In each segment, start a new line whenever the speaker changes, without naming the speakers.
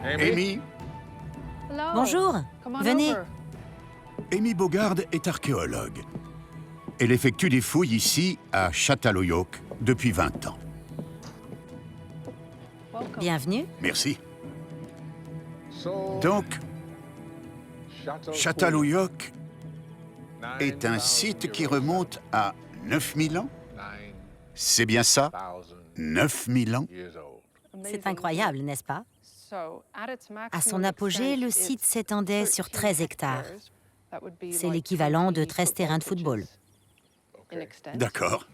Amy,
Bonjour, venez.
Amy Bogard est archéologue. Elle effectue des fouilles ici, à Çatalhöyük, depuis 20 ans.
Bienvenue.
Merci. Donc, Çatalhöyük est un site qui remonte à 9000 ans? C'est bien ça? 9000 ans?
C'est incroyable, n'est-ce pas? À son apogée, le site s'étendait sur 13 hectares. C'est l'équivalent de 13 terrains de football.
D'accord.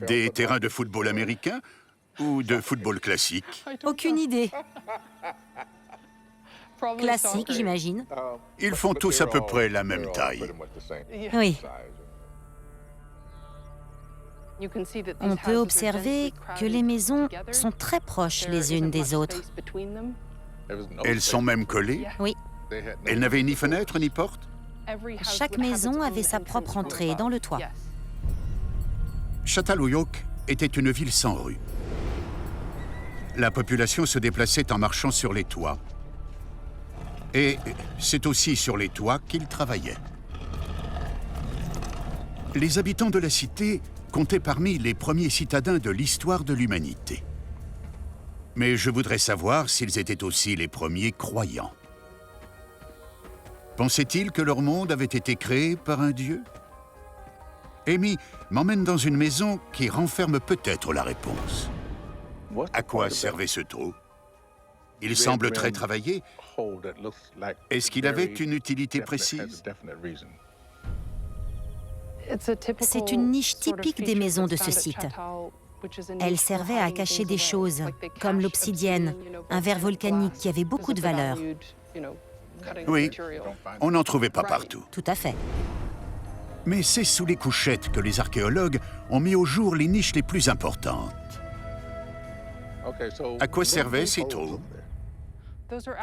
Des terrains de football américain ou de football classique?
Aucune idée. Classique, j'imagine.
Ils font tous à peu près la même taille.
Oui. On peut observer que les maisons sont très proches les unes des autres.
Elles sont même collées?
Oui.
Elles n'avaient ni fenêtre ni porte?
Chaque maison avait sa propre entrée dans le toit.
Çatalhöyük était une ville sans rue. La population se déplaçait en marchant sur les toits. Et c'est aussi sur les toits qu'ils travaillaient. Les habitants de la cité comptaient parmi les premiers citadins de l'histoire de l'humanité. Mais je voudrais savoir s'ils étaient aussi les premiers croyants. Pensaient-ils que leur monde avait été créé par un dieu? Amy m'emmène dans une maison qui renferme peut-être la réponse. À quoi servait ce trou? Il semble très travaillé. Est-ce qu'il avait une utilité précise?
C'est une niche typique des maisons de ce site. Elle servait à cacher des choses, comme l'obsidienne, un verre volcanique qui avait beaucoup de valeur.
Oui, on n'en trouvait pas partout.
Tout à fait.
Mais c'est sous les couchettes que les archéologues ont mis au jour les niches les plus importantes. À quoi servaient ces trous?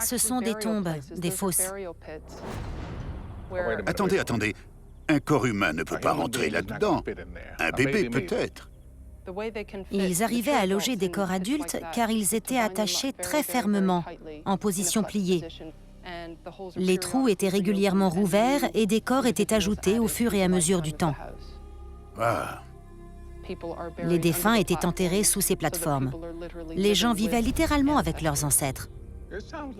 Ce sont des tombes, des fosses.
Attendez. Un corps humain ne peut pas rentrer là-dedans. Un bébé, peut-être.
Ils arrivaient à loger des corps adultes car ils étaient attachés très fermement, en position pliée. Les trous étaient régulièrement rouverts et des corps étaient ajoutés au fur et à mesure du temps.
Ah,
Les défunts étaient enterrés sous ces plateformes. Les gens vivaient littéralement avec leurs ancêtres.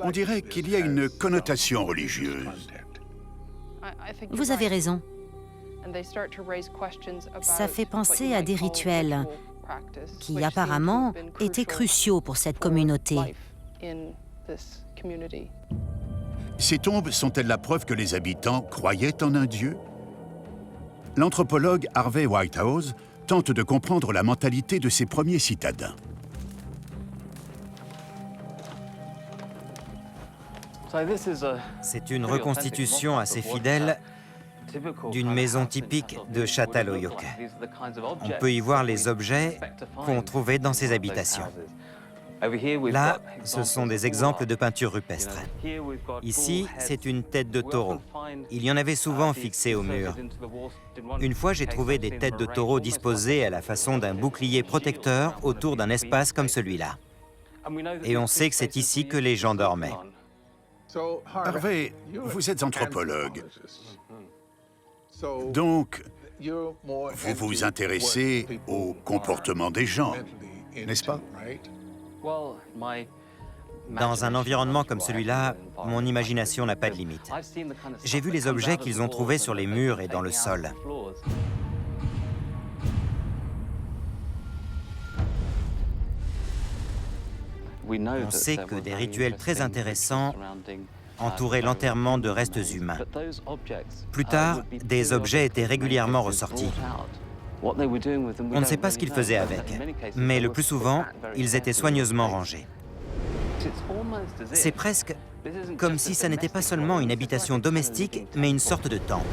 on dirait qu'il y a une connotation religieuse.
Vous avez raison. Ça fait penser à des rituels qui apparemment étaient cruciaux pour cette communauté.
Ces tombes sont-elles la preuve que les habitants croyaient en un dieu? L'anthropologue Harvey Whitehouse tente de comprendre la mentalité de ces premiers citadins.
C'est une reconstitution assez fidèle d'une maison typique de Çatalhöyük. On peut y voir les objets qu'on trouvait dans ces habitations. Là, ce sont des exemples de peintures rupestres. Ici, c'est une tête de taureau. Il y en avait souvent fixées au mur. Une fois, j'ai trouvé des têtes de taureau disposées à la façon d'un bouclier protecteur autour d'un espace comme celui-là. Et on sait que c'est ici que les gens dormaient.
Harvey, vous êtes anthropologue. Donc, vous vous intéressez au comportement des gens, n'est-ce pas?
Dans un environnement comme celui-là, mon imagination n'a pas de limite. J'ai vu les objets qu'ils ont trouvés sur les murs et dans le sol. On sait que des rituels très intéressants entouraient l'enterrement de restes humains. Plus tard, des objets étaient régulièrement ressortis. On ne sait pas ce qu'ils faisaient avec, mais le plus souvent, ils étaient soigneusement rangés. C'est presque comme si ça n'était pas seulement une habitation domestique, mais une sorte de temple.